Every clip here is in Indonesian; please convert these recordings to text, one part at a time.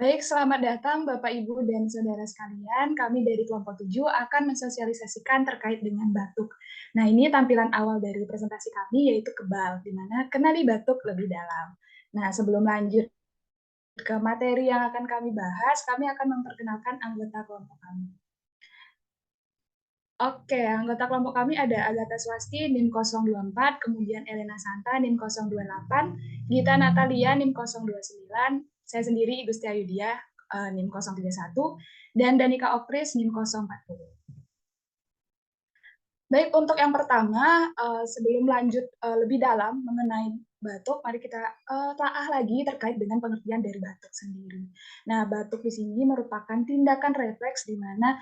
Baik, selamat datang Bapak, Ibu, dan Saudara sekalian. Kami dari kelompok 7 akan mensosialisasikan terkait dengan batuk. Nah, ini tampilan awal dari presentasi kami, yaitu kebal, di mana kenali batuk lebih dalam. Nah, sebelum lanjut ke materi yang akan kami bahas, kami akan memperkenalkan anggota kelompok kami. Oke, anggota kelompok kami ada Agatha Swasti, NIM 024, kemudian Elena Santa, NIM 028, Gita Natalia, NIM 029, saya sendiri Igusti Ayudia, NIM 031, dan Danika Okris, NIM 040. Baik, untuk yang pertama, sebelum lanjut lebih dalam mengenai batuk, mari kita telah lagi terkait dengan pengertian dari batuk sendiri. Nah, batuk di sini merupakan tindakan refleks di mana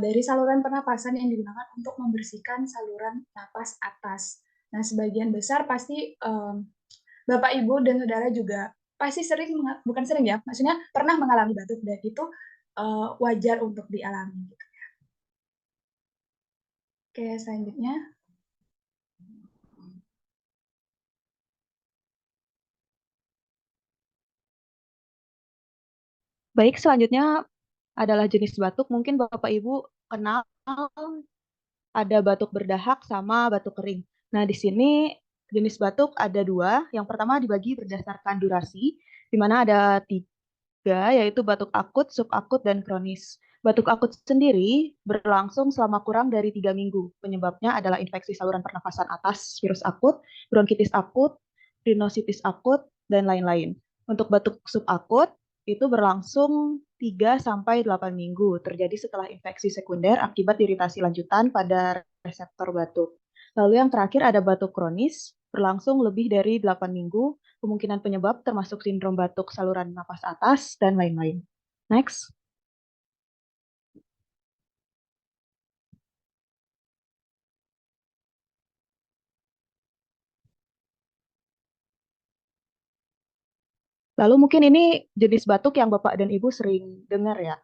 dari saluran pernapasan yang digunakan untuk membersihkan saluran napas atas. Nah, sebagian besar pasti Bapak, Ibu, dan Saudara juga pasti sering, bukan sering ya, maksudnya pernah mengalami batuk, dan itu wajar untuk dialami. Oke, selanjutnya. Baik, selanjutnya adalah jenis batuk. Mungkin Bapak Ibu kenal ada batuk berdahak sama batuk kering. Nah, di sini jenis batuk ada dua. Yang pertama dibagi berdasarkan durasi, di mana ada tiga, yaitu batuk akut, subakut, dan kronis. Batuk akut sendiri berlangsung selama kurang dari 3 minggu. Penyebabnya adalah infeksi saluran pernafasan atas, virus akut, bronkitis akut, rhinositis akut, dan lain-lain. Untuk batuk subakut, itu berlangsung 3 sampai 8 minggu, terjadi setelah infeksi sekunder akibat iritasi lanjutan pada reseptor batuk. Lalu yang terakhir ada batuk kronis, berlangsung lebih dari 8 minggu, kemungkinan penyebab termasuk sindrom batuk saluran napas atas, dan lain-lain. Next. Lalu mungkin ini jenis batuk yang Bapak dan Ibu sering dengar ya.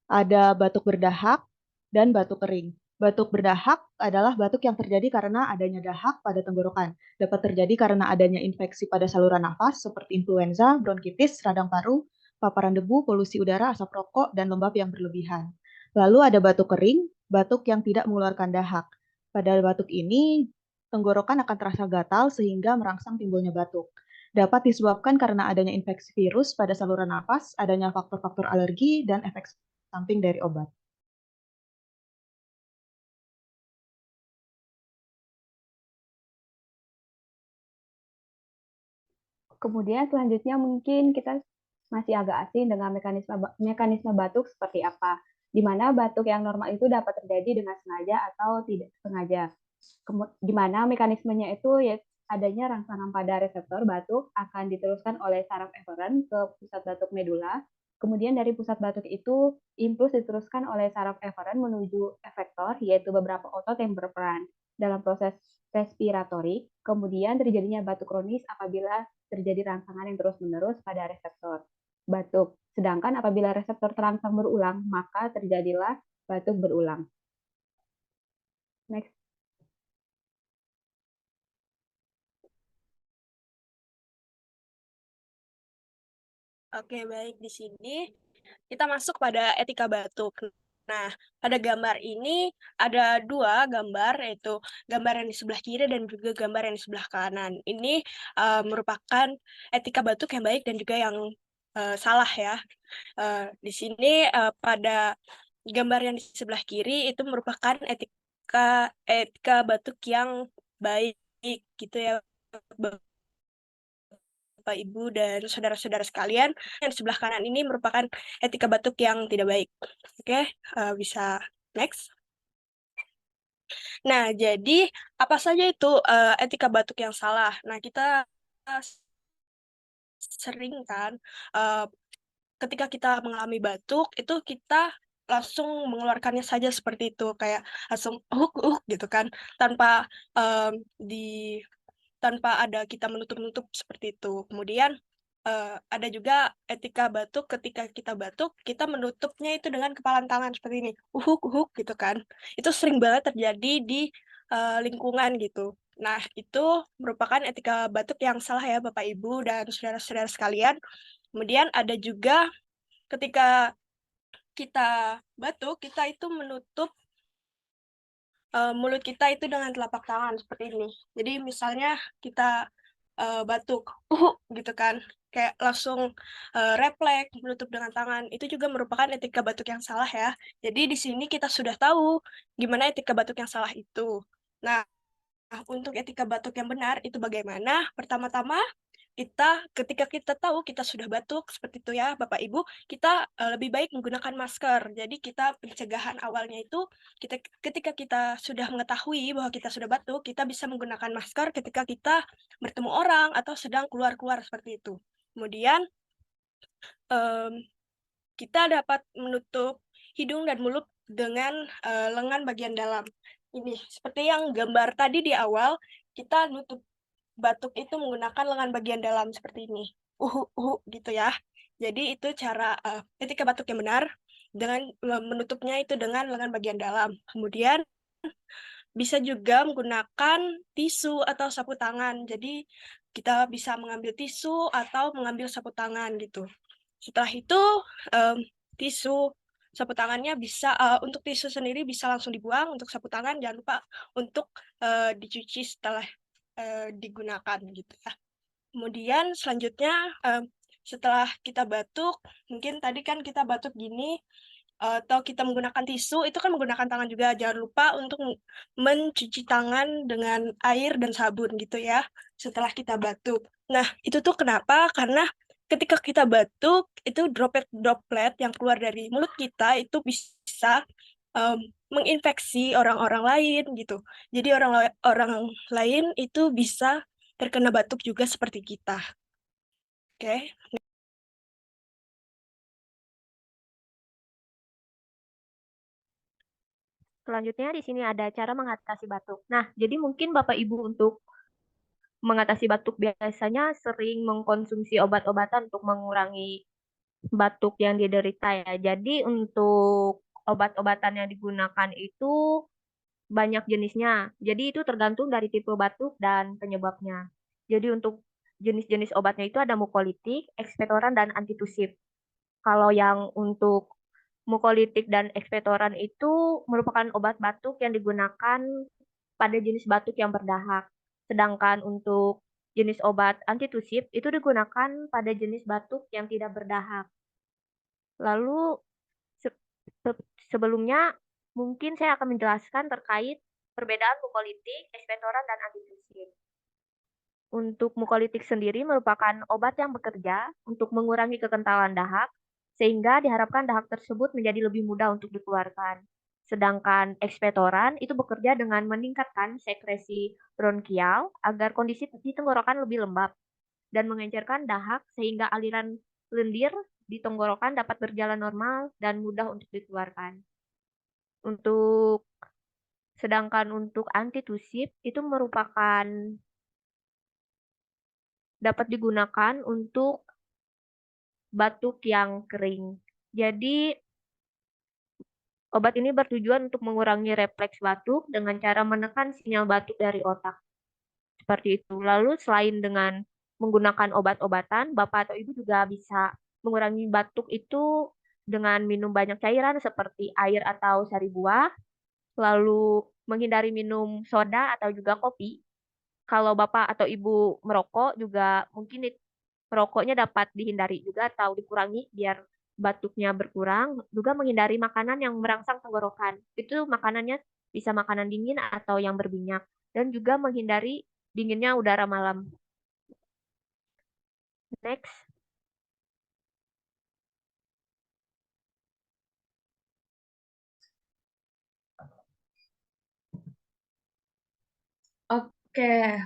Ada batuk berdahak dan batuk kering. Batuk berdahak adalah batuk yang terjadi karena adanya dahak pada tenggorokan. Dapat terjadi karena adanya infeksi pada saluran nafas seperti influenza, bronkitis, radang paru, paparan debu, polusi udara, asap rokok, dan lembab yang berlebihan. Lalu ada batuk kering, batuk yang tidak mengeluarkan dahak. Pada batuk ini, tenggorokan akan terasa gatal sehingga merangsang timbulnya batuk. Dapat disebabkan karena adanya infeksi virus pada saluran nafas, adanya faktor-faktor alergi, dan efek samping dari obat. Kemudian selanjutnya mungkin kita masih agak asing dengan mekanisme batuk seperti apa, di mana batuk yang normal itu dapat terjadi dengan sengaja atau tidak sengaja. Di mana mekanismenya itu ya adanya rangsangan pada reseptor batuk akan diteruskan oleh saraf eferen ke pusat batuk medula. Kemudian dari pusat batuk itu impuls diteruskan oleh saraf eferen menuju efektor, yaitu beberapa otot yang berperan dalam proses respiratorik. Kemudian terjadinya batuk kronis apabila terjadi rangsangan yang terus-menerus pada reseptor batuk. Sedangkan apabila reseptor terangsang berulang, maka terjadilah batuk berulang. Next. Oke, baik. Di sini kita masuk pada etika batuk. Nah, pada gambar ini ada dua gambar, yaitu gambar yang di sebelah kiri dan juga gambar yang di sebelah kanan. Ini merupakan etika batuk yang baik dan juga yang salah ya. Di sini pada gambar yang di sebelah kiri itu merupakan etika batuk yang baik gitu ya, Bapak, Ibu, dan saudara-saudara sekalian. Yang di sebelah kanan ini merupakan etika batuk yang tidak baik. Oke, bisa next. Nah, jadi apa saja itu etika batuk yang salah? Nah, kita uh, sering kan uh, ketika kita mengalami batuk itu kita langsung mengeluarkannya saja seperti itu, kayak langsung gitu kan, tanpa um, di tanpa ada kita menutup-nutup seperti itu. Kemudian ada juga etika batuk, ketika kita batuk, kita menutupnya itu dengan kepalan tangan seperti ini, uhuk gitu kan. Itu sering banget terjadi di lingkungan gitu. Nah, itu merupakan etika batuk yang salah ya Bapak Ibu dan saudara-saudara sekalian. Kemudian ada juga ketika kita batuk, kita itu menutup mulut kita itu dengan telapak tangan seperti ini. Jadi misalnya kita batuk, gitu kan, kayak langsung refleks menutup dengan tangan. Itu juga merupakan etika batuk yang salah ya. Jadi di sini kita sudah tahu gimana etika batuk yang salah itu. Nah, untuk etika batuk yang benar itu bagaimana? Pertama-tama ketika kita tahu kita sudah batuk seperti itu ya Bapak Ibu, kita lebih baik menggunakan masker. Jadi kita pencegahan awalnya itu ketika kita sudah mengetahui bahwa kita sudah batuk, kita bisa menggunakan masker ketika kita bertemu orang atau sedang keluar-keluar seperti itu. Kemudian kita dapat menutup hidung dan mulut dengan lengan bagian dalam. Ini seperti yang gambar tadi di awal, kita nutup batuk itu menggunakan lengan bagian dalam seperti ini. Gitu ya. Jadi itu cara ketika batuk yang benar dengan menutupnya itu dengan lengan bagian dalam. Kemudian bisa juga menggunakan tisu atau sapu tangan. Jadi kita bisa mengambil tisu atau mengambil sapu tangan gitu. Setelah itu tisu sapu tangannya bisa untuk tisu sendiri bisa langsung dibuang, untuk sapu tangan jangan lupa untuk dicuci setelah digunakan gitu ya. Kemudian selanjutnya setelah kita batuk, mungkin tadi kan kita batuk gini atau kita menggunakan tisu itu kan menggunakan tangan juga. Jangan lupa untuk mencuci tangan dengan air dan sabun gitu ya setelah kita batuk. Nah, itu tuh kenapa? Karena ketika kita batuk itu droplet yang keluar dari mulut kita itu bisa menginfeksi orang-orang lain gitu. Jadi orang lain itu bisa terkena batuk juga seperti kita. Oke. Selanjutnya di sini ada cara mengatasi batuk. Nah, jadi mungkin Bapak Ibu untuk mengatasi batuk biasanya sering mengkonsumsi obat-obatan untuk mengurangi batuk yang diderita ya. Jadi untuk obat-obatan yang digunakan itu banyak jenisnya. Jadi itu tergantung dari tipe batuk dan penyebabnya. Jadi untuk jenis-jenis obatnya itu ada mukolitik, ekspektoran, dan antitusif. Kalau yang untuk mukolitik dan ekspektoran itu merupakan obat batuk yang digunakan pada jenis batuk yang berdahak. Sedangkan untuk jenis obat antitusif itu digunakan pada jenis batuk yang tidak berdahak. Lalu sebelumnya mungkin saya akan menjelaskan terkait perbedaan mukolitik, ekspektoran, dan antitusif. Untuk mukolitik sendiri merupakan obat yang bekerja untuk mengurangi kekentalan dahak, sehingga diharapkan dahak tersebut menjadi lebih mudah untuk dikeluarkan. Sedangkan ekspektoran itu bekerja dengan meningkatkan sekresi bronkial agar kondisi di tenggorokan lebih lembab dan mengencerkan dahak sehingga aliran lendir di tenggorokan dapat berjalan normal dan mudah untuk dikeluarkan. Sedangkan untuk antitusif itu merupakan dapat digunakan untuk batuk yang kering. Jadi obat ini bertujuan untuk mengurangi refleks batuk dengan cara menekan sinyal batuk dari otak. Seperti itu. Lalu selain dengan menggunakan obat-obatan, Bapak atau Ibu juga bisa mengurangi batuk itu dengan minum banyak cairan seperti air atau sari buah, lalu menghindari minum soda atau juga kopi. Kalau Bapak atau Ibu merokok juga mungkin merokoknya dapat dihindari juga atau dikurangi biar batuknya berkurang. Juga menghindari makanan yang merangsang tenggorokan. Itu makanannya bisa makanan dingin atau yang berminyak. Dan juga menghindari dinginnya udara malam. Next. Oke,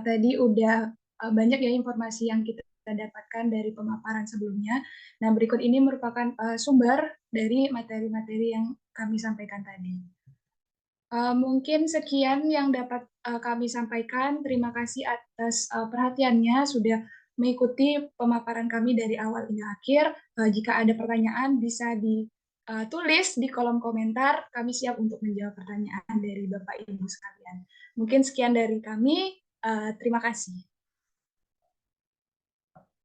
tadi udah banyak ya informasi yang kita dapatkan dari pemaparan sebelumnya. Nah, berikut ini merupakan sumber dari materi-materi yang kami sampaikan tadi. Mungkin sekian yang dapat kami sampaikan. Terima kasih atas perhatiannya sudah mengikuti pemaparan kami dari awal hingga akhir. Jika ada pertanyaan bisa ditulis di kolom komentar. Kami siap untuk menjawab pertanyaan dari Bapak Ibu sekalian. Mungkin sekian dari kami. Terima kasih.